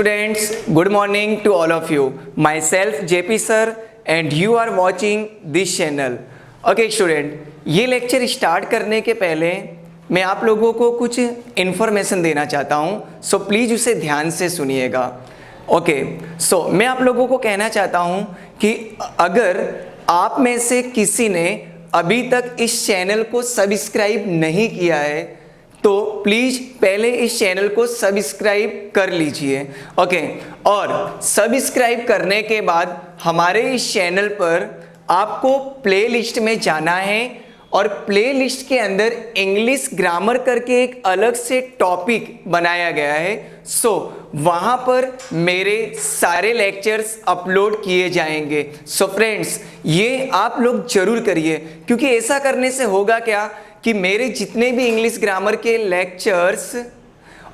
students, good morning to all of you. Myself JP sir and you are watching this channel. Okay student, ये lecture start करने के पहले मैं आप लोगों को कुछ इन्फॉर्मेशन देना चाहता हूँ, सो प्लीज़ उसे ध्यान से सुनिएगा. ओके, सो मैं आप लोगों को कहना चाहता हूँ कि अगर आप में से किसी ने अभी तक इस चैनल को सब्सक्राइब नहीं किया है तो प्लीज़ पहले इस चैनल को सब्सक्राइब कर लीजिए. ओके, और सब्सक्राइब करने के बाद हमारे इस चैनल पर आपको प्लेलिस्ट में जाना है और प्लेलिस्ट के अंदर इंग्लिश ग्रामर करके एक अलग से टॉपिक बनाया गया है. सो वहाँ पर मेरे सारे लेक्चर्स अपलोड किए जाएंगे. सो फ्रेंड्स, ये आप लोग जरूर करिए, क्योंकि ऐसा करने से होगा क्या कि मेरे जितने भी इंग्लिश ग्रामर के लेक्चर्स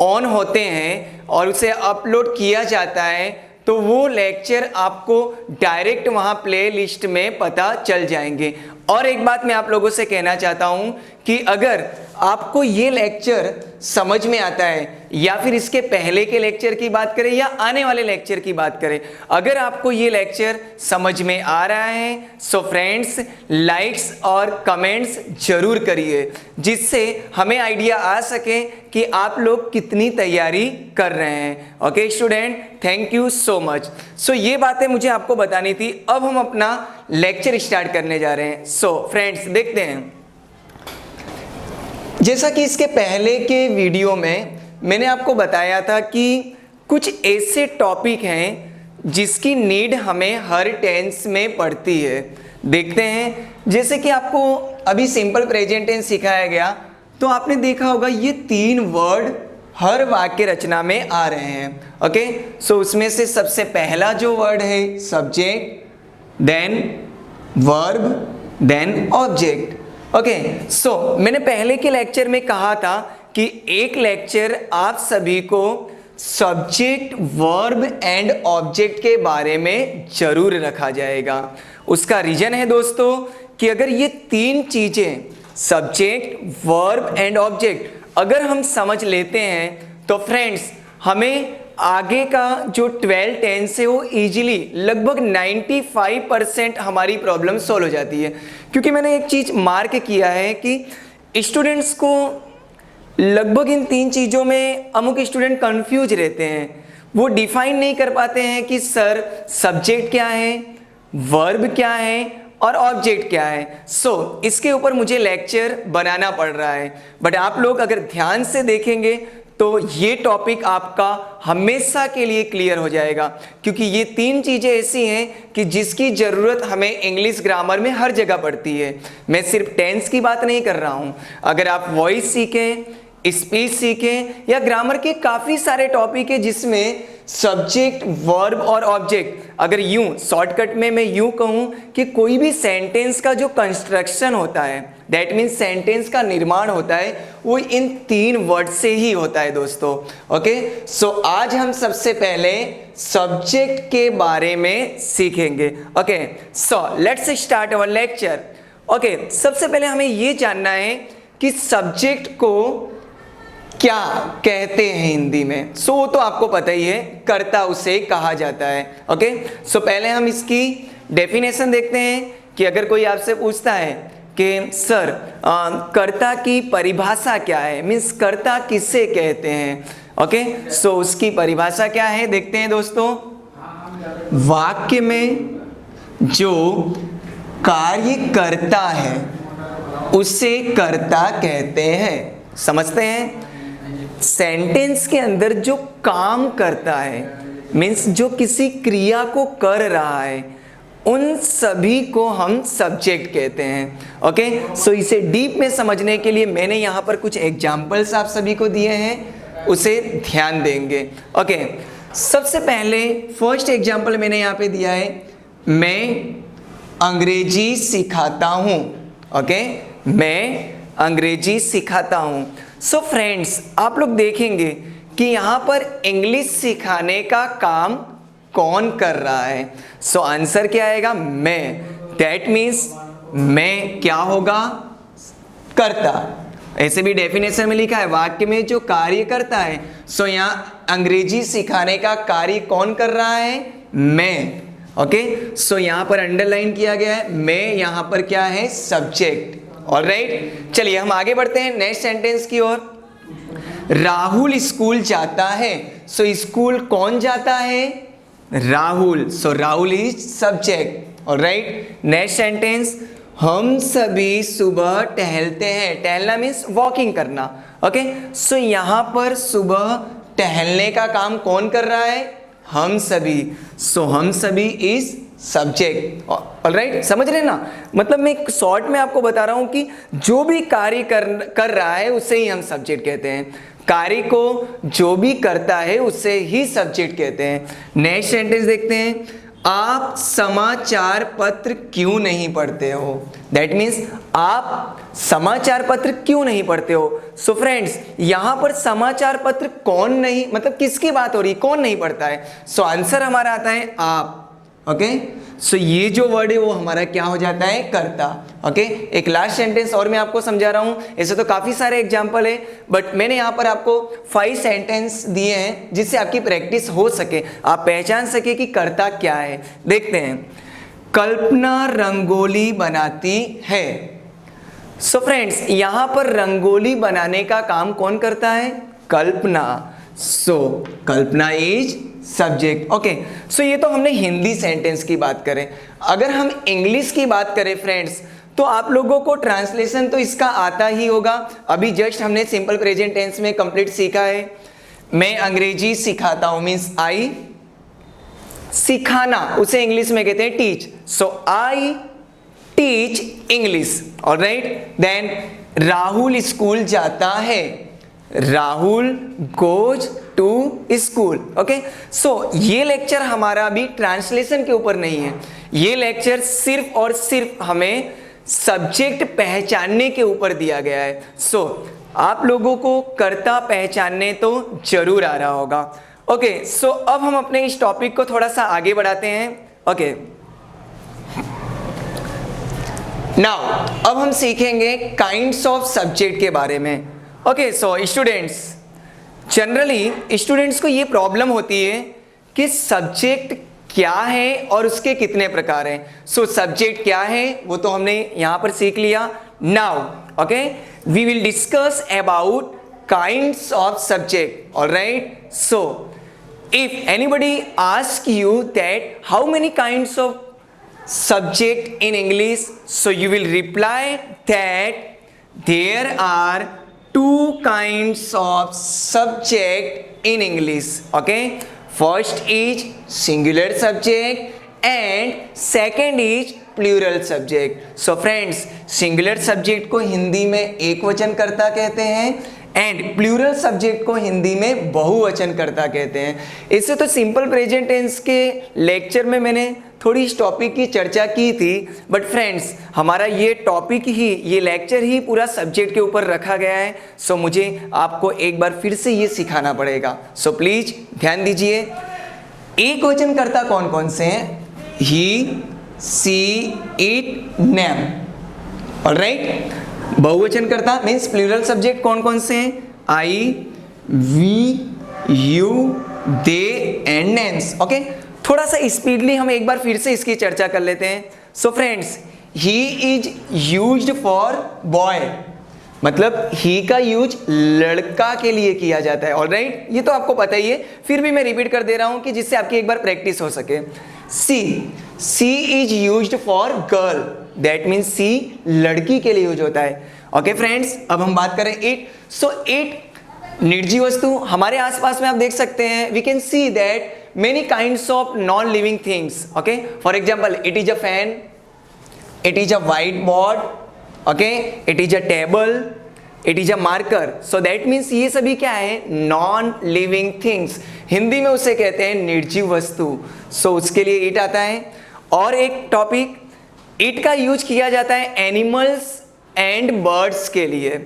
ऑन होते हैं और उसे अपलोड किया जाता है तो वो लेक्चर आपको डायरेक्ट वहाँ प्ले लिस्ट में पता चल जाएंगे. और एक बात मैं आप लोगों से कहना चाहता हूँ कि अगर आपको ये लेक्चर समझ में आता है या फिर इसके पहले के लेक्चर की बात करें या आने वाले लेक्चर की बात करें, अगर आपको ये लेक्चर समझ में आ रहा है सो फ्रेंड्स लाइक्स और कमेंट्स जरूर करिए, जिससे हमें आइडिया आ सके कि आप लोग कितनी तैयारी कर रहे हैं. Okay student, thank you so much. So ये बातें मुझे आपको बतानी थी. अब हम अपना लेक्चर स्टार्ट करने जा रहे हैं. सो फ्रेंड्स देखते हैं, जैसा कि इसके पहले के वीडियो में मैंने आपको बताया था कि कुछ ऐसे टॉपिक हैं जिसकी नीड हमें हर टेंस में पड़ती है. देखते हैं, जैसे कि आपको अभी सिंपल प्रेजेंट टेंस सिखाया गया तो आपने देखा होगा ये 3 वर्ड हर वाक्य रचना में आ रहे हैं. ओके, सो उसमें से सबसे पहला जो वर्ड है subject, then verb, then object. Okay, so मैंने पहले के लेक्चर में कहा था कि एक लेक्चर आप सभी को सब्जेक्ट, वर्ब एंड ऑब्जेक्ट के बारे में जरूर रखा जाएगा. उसका रीजन है दोस्तों कि अगर ये 3 चीजें सब्जेक्ट, वर्ब एंड ऑब्जेक्ट अगर हम समझ लेते हैं तो फ्रेंड्स हमें आगे का जो 12 टेंस है वो इजीली लगभग 95% हमारी प्रॉब्लम सॉल्व हो जाती है. क्योंकि मैंने एक चीज़ मार्क किया है कि स्टूडेंट्स को लगभग इन 3 चीज़ों में अमुक स्टूडेंट कंफ्यूज रहते हैं. वो डिफाइन नहीं कर पाते हैं कि सर सब्जेक्ट क्या है, वर्ब क्या है और ऑब्जेक्ट क्या है. सो इसके ऊपर मुझे लेक्चर बनाना पड़ रहा है. बट आप लोग अगर ध्यान से देखेंगे तो ये टॉपिक आपका हमेशा के लिए क्लियर हो जाएगा, क्योंकि ये 3 चीज़ें ऐसी हैं कि जिसकी ज़रूरत हमें इंग्लिश ग्रामर में हर जगह पड़ती है. मैं सिर्फ टेंस की बात नहीं कर रहा हूँ. अगर आप वॉइस सीखें, स्पीच सीखें या ग्रामर के काफ़ी सारे टॉपिक है जिसमें सब्जेक्ट, वर्ब और ऑब्जेक्ट, अगर यूं शॉर्टकट में मैं यूं कहूं कि कोई भी सेंटेंस का जो कंस्ट्रक्शन होता है, दैट मीन्स सेंटेंस का निर्माण होता है, वो इन 3 वर्ड से ही होता है दोस्तों. ओके, सो आज हम सबसे पहले सब्जेक्ट के बारे में सीखेंगे. Okay, so let's start our lecture. Okay, सबसे पहले हमें ये जानना है कि सब्जेक्ट को क्या कहते हैं हिंदी में. सो तो आपको पता ही है, कर्ता उसे कहा जाता है. ओके, सो पहले हम इसकी डेफिनेशन देखते हैं कि अगर कोई आपसे पूछता है कि सर कर्ता की परिभाषा क्या है, मीन्स कर्ता किसे कहते हैं. ओके, सो उसकी परिभाषा क्या है देखते हैं दोस्तों. वाक्य में जो कार्य करता है उसे कर्ता कहते हैं. समझते हैं, सेंटेंस के अंदर जो काम करता है, मीन्स जो किसी क्रिया को कर रहा है, उन सभी को हम सब्जेक्ट कहते हैं. ओके, सो इसे डीप में समझने के लिए मैंने यहाँ पर कुछ एग्जाम्पल्स आप सभी को दिए हैं, उसे ध्यान देंगे. ओके, सबसे पहले फर्स्ट एग्जाम्पल मैंने यहाँ पे दिया है, मैं अंग्रेजी सिखाता हूँ. ओके, मैं अंग्रेजी सिखाता हूँ. सो फ्रेंड्स, आप लोग देखेंगे कि यहाँ पर इंग्लिश सिखाने का काम कौन कर रहा है. सो आंसर क्या आएगा, मैं. दैट मीन्स मैं क्या होगा, कर्ता. ऐसे भी डेफिनेशन में लिखा है वाक्य में जो कार्य करता है। सो यहाँ अंग्रेजी सिखाने का कार्य कौन कर रहा है? मैं। ओके, सो यहाँ पर अंडरलाइन किया गया है मैं, यहाँ पर क्या है? सब्जेक्ट। ऑलराइट, चलिए हम आगे बढ़ते हैं नेक्स्ट सेंटेंस की ओर। राहुल स्कूल जाता है। सो स्कूल कौन जाता है? Rahul. So Rahul is subject. Alright, next sentence, हम सभी सुबह टहलते हैं। टहलना मीन्स वॉकिंग करना। ओके, सो यहाँ पर सुबह टहलने का काम कौन कर रहा है? हम सभी। सो हम सभी इज सब्जेक्ट। ऑलराइट, समझ रहे ना? मतलब मैं शॉर्ट में आपको बता रहा हूं कि जो भी कार्य कर रहा है उसे ही हम सब्जेक्ट कहते हैं। कार्य को जो भी करता है उसे ही सब्जेक्ट कहते हैं। नेक्स्ट सेंटेंस देखते हैं, आप समाचार पत्र क्यों नहीं पढ़ते हो? दैट मीन्स आप समाचार पत्र क्यों नहीं पढ़ते हो? सो फ्रेंड्स, यहां पर समाचार पत्र कौन नहीं, मतलब किसकी बात हो रही, कौन नहीं पढ़ता है? सो आंसर हमारा आता है आप। ओके, सो ये जो वर्ड है वो हमारा क्या हो जाता है? कर्ता। ओके, एक लास्ट सेंटेंस और मैं आपको समझा रहा हूं। ऐसे तो काफी सारे एग्जाम्पल है, बट मैंने यहां पर आपको 5 सेंटेंस दिए हैं जिससे आपकी प्रैक्टिस हो सके, आप पहचान सके कि कर्ता क्या है। देखते हैं, कल्पना रंगोली बनाती है। सो फ्रेंड्स, यहां पर रंगोली बनाने का काम कौन करता है? कल्पना। सो कल्पना इज सब्जेक्ट। ओके, सो ये तो हमने हिंदी सेंटेंस की बात करें। अगर हम इंग्लिश की बात करें फ्रेंड्स, तो आप लोगों को ट्रांसलेशन तो इसका आता ही होगा। अभी जस्ट हमने सिंपल प्रेजेंट टेंस में कंप्लीट सीखा है। मैं अंग्रेजी सिखाता हूं मीन्स आई, सिखाना उसे इंग्लिश में कहते हैं टीच। So I teach English. Alright, then Rahul school जाता है। Rahul goes to school. Okay, so ये लेक्चर हमारा अभी ट्रांसलेशन के ऊपर नहीं है, ये लेक्चर सिर्फ और सिर्फ हमें सब्जेक्ट पहचानने के ऊपर दिया गया है। सो आप लोगों को कर्ता पहचानने तो जरूर आ रहा होगा। ओके, सो अब हम अपने इस टॉपिक को थोड़ा सा आगे बढ़ाते हैं। ओके, नाउ अब हम सीखेंगे काइंड्स ऑफ सब्जेक्ट के बारे में। Okay, so students, generally students को ये प्रॉब्लम होती है कि सब्जेक्ट क्या है और उसके कितने प्रकार हैं। सो सब्जेक्ट क्या है वो तो हमने यहां पर सीख लिया। Now okay, we will discuss about kinds of subject. Alright, so if anybody ask you that how many kinds of subject in English, so you will reply that there are 2 kinds of subject in English. Okay, first is singular subject and second is plural subject. So friends, singular subject को हिंदी में एक वचन कर्ता कहते हैं and plural subject को हिंदी में बहुवचन कर्ता कहते हैं। इससे तो सिंपल प्रेजेंट टेंस के लेक्चर में मैंने थोड़ी इस टॉपिक की चर्चा की थी, बट फ्रेंड्स हमारा ये टॉपिक ही, ये लेक्चर ही पूरा सब्जेक्ट के ऊपर रखा गया है। सो मुझे आपको एक बार फिर से ये सिखाना पड़ेगा। सो प्लीज ध्यान दीजिए, एक वचन कर्ता कौन कौन से हैं? He, she, it, name. Alright, बहुवचन कर्ता मीन्स प्लूरल सब्जेक्ट कौन कौन से हैं? I, we, you, they and names. Okay, थोड़ा सा स्पीडली हम एक बार फिर से इसकी चर्चा कर लेते हैं। So friends, he is used for boy, मतलब ही का यूज लड़का के लिए किया जाता है। ऑलराइट, ये तो आपको पता ही है, फिर भी मैं रिपीट कर दे रहा हूं कि जिससे आपकी एक बार प्रैक्टिस हो सके। She is used for girl, that means she लड़की के लिए यूज होता है। ओके फ्रेंड्स, अब हम बात करें इट। सो इट निर्जीव वस्तु, हमारे आसपास में आप देख सकते हैं, we can see that many kinds of non-living things. Okay, for example, it is a fan, it is a whiteboard, okay, it is a table, it is a marker. So that means ये सभी क्या है? non-living things. Hindi में उसे कहते हैं निर्जीव वस्तु। So उसके लिए it आता है। और एक टॉपिक, it का यूज किया जाता है एनिमल्स एंड बर्ड्स के लिए।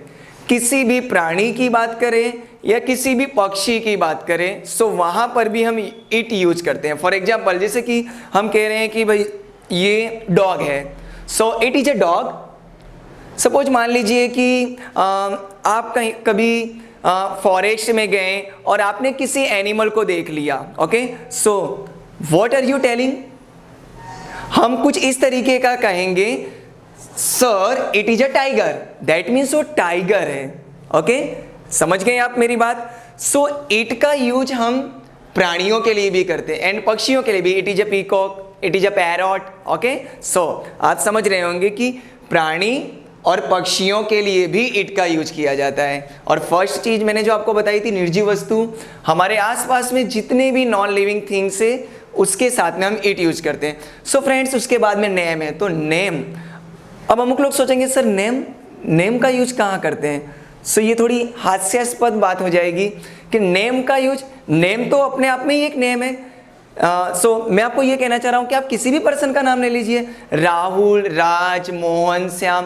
किसी भी प्राणी की बात करें या किसी भी पक्षी की बात करें, सो वहाँ पर भी हम इट यूज करते हैं। फॉर एग्जाम्पल, जैसे कि हम कह रहे हैं कि भाई ये डॉग है, so it is a dog. Suppose मान लीजिए कि आप कहीं कभी फॉरेस्ट में गए और आपने किसी एनिमल को देख लिया, okay, so what are you telling? हम कुछ इस तरीके का कहेंगे, sir it is a tiger, that means वो टाइगर है। ओके, समझ गए आप मेरी बात? सो इट का यूज हम प्राणियों के लिए भी करते हैं एंड पक्षियों के लिए भी, it is a peacock, it is a parrot. Okay, so आप समझ रहे होंगे कि प्राणी और पक्षियों के लिए भी इट का यूज किया जाता है। और फर्स्ट चीज मैंने जो आपको बताई थी, निर्जीव वस्तु, हमारे आसपास में जितने भी नॉन लिविंग थिंग्स है उसके साथ में हम इट यूज करते हैं। सो फ्रेंड्स, उसके बाद में नेम है, तो नेम, अब अमुक लोग सोचेंगे सर नेम का यूज कहाँ करते हैं? सो ये थोड़ी हास्यास्पद बात हो जाएगी कि नेम का यूज, नेम तो अपने आप में ही एक नेम है। सो मैं आपको ये कहना चाह रहा हूँ कि आप किसी भी पर्सन का नाम ले लीजिए, राहुल, राज, मोहन, श्याम,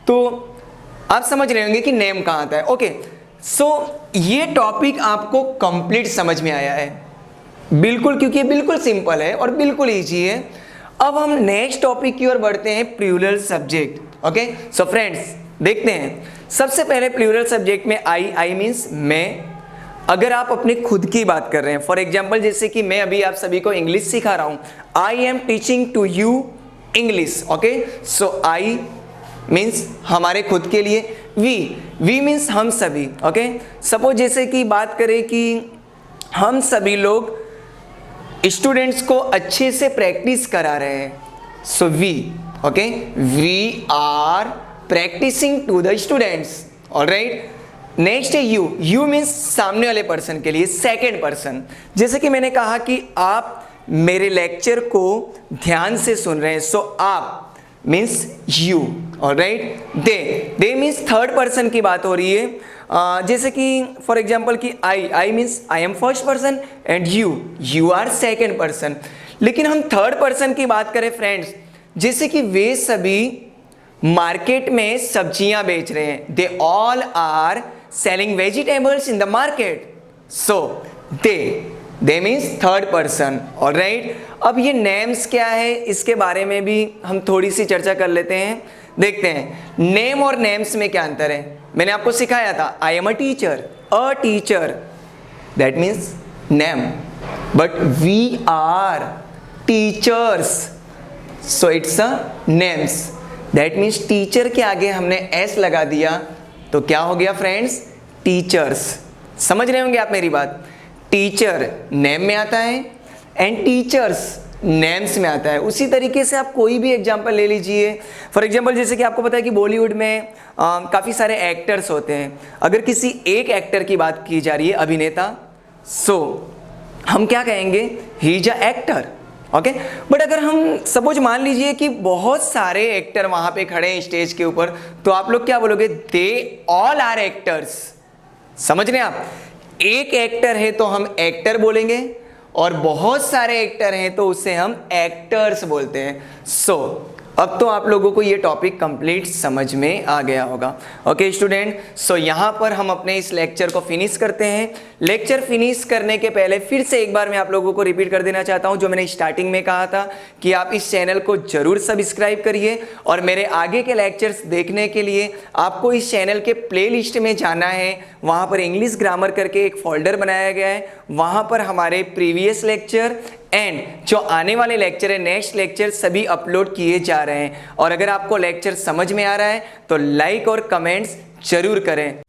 तो आप समझ रहे होंगे कि नेम कहाँ आता है। ओके, सो ये टॉपिक आपको कंप्लीट समझ में आया है बिल्कुल, क्योंकि ये बिल्कुल सिंपल है और बिल्कुल ईजी है। अब हम नेक्स्ट टॉपिक की ओर बढ़ते हैं, plural subject. Okay, so friends देखते हैं। सबसे पहले प्लूरल सब्जेक्ट में आई मीन्स मैं। अगर आप अपने खुद की बात कर रहे हैं, फॉर एग्जाम्पल जैसे कि मैं अभी आप सभी को इंग्लिश सिखा रहा हूं, I am teaching to you English. Okay, so I means हमारे खुद के लिए, वी मीन्स हम सभी। ओके, सपोज जैसे कि बात करें कि हम सभी लोग स्टूडेंट्स को अच्छे से प्रैक्टिस करा रहे हैं, so we, okay, we are practising to the students. Alright, next है यू मीन्स सामने वाले पर्सन के लिए, सेकेंड पर्सन। जैसे कि मैंने कहा कि आप मेरे लेक्चर को ध्यान से सुन रहे हैं, सो आप means you. Alright, they means third person की बात हो रही है। जैसे कि फॉर एग्जाम्पल कि I means I am first person and you are second person. लेकिन हम थर्ड पर्सन की बात करें फ्रेंड्स, जैसे कि वे सभी मार्केट में सब्जियां बेच रहे हैं, they all are selling vegetables in the market, so they means third person. Alright, अब ये नेम्स क्या है इसके बारे में भी हम थोड़ी सी चर्चा कर लेते हैं। देखते हैं नेम और नेम्स में क्या अंतर है। मैंने आपको सिखाया था, I am a teacher, that means name, but we are teachers, so it's a names, that means teacher के आगे हमने एस लगा दिया तो क्या हो गया फ्रेंड्स, टीचर्स। समझ रहे होंगे आप मेरी बात? टीचर नेम में आता है एंड टीचर्स नेम्स में आता है। उसी तरीके से आप कोई भी एग्जांपल ले लीजिए। फॉर एग्जांपल जैसे कि आपको पता है कि बॉलीवुड में काफ़ी सारे एक्टर्स होते हैं। अगर किसी एक एक्टर की बात की जा रही है, अभिनेता, सो हम क्या कहेंगे, he is a actor. Okay, but अगर हम सपोज मान लीजिए कि बहुत सारे एक्टर वहां पे खड़े हैं स्टेज के ऊपर, तो आप लोग क्या बोलोगे, दे ऑल आर एक्टर्स। समझ रहे हैं आप? एक एक्टर है तो हम एक्टर बोलेंगे और बहुत सारे एक्टर हैं तो उससे हम एक्टर्स बोलते हैं। सो अब तो आप लोगों को ये टॉपिक कंप्लीट समझ में आ गया होगा। ओके स्टूडेंट, सो यहाँ पर हम अपने इस लेक्चर को फिनिश करते हैं। लेक्चर फिनिश करने के पहले फिर से एक बार मैं आप लोगों को रिपीट कर देना चाहता हूँ जो मैंने स्टार्टिंग में कहा था कि आप इस चैनल को जरूर सब्सक्राइब करिए और मेरे आगे के लेक्चर्स देखने के लिए आपको इस चैनल के प्लेलिस्ट में जाना है। वहाँ पर इंग्लिश ग्रामर करके एक फोल्डर बनाया गया है, वहाँ पर हमारे प्रीवियस लेक्चर एंड जो आने वाले लेक्चर है, नेक्स्ट लेक्चर सभी अपलोड किए जा रहे हैं। और अगर आपको लेक्चर समझ में आ रहा है तो लाइक और कमेंट्स जरूर करें।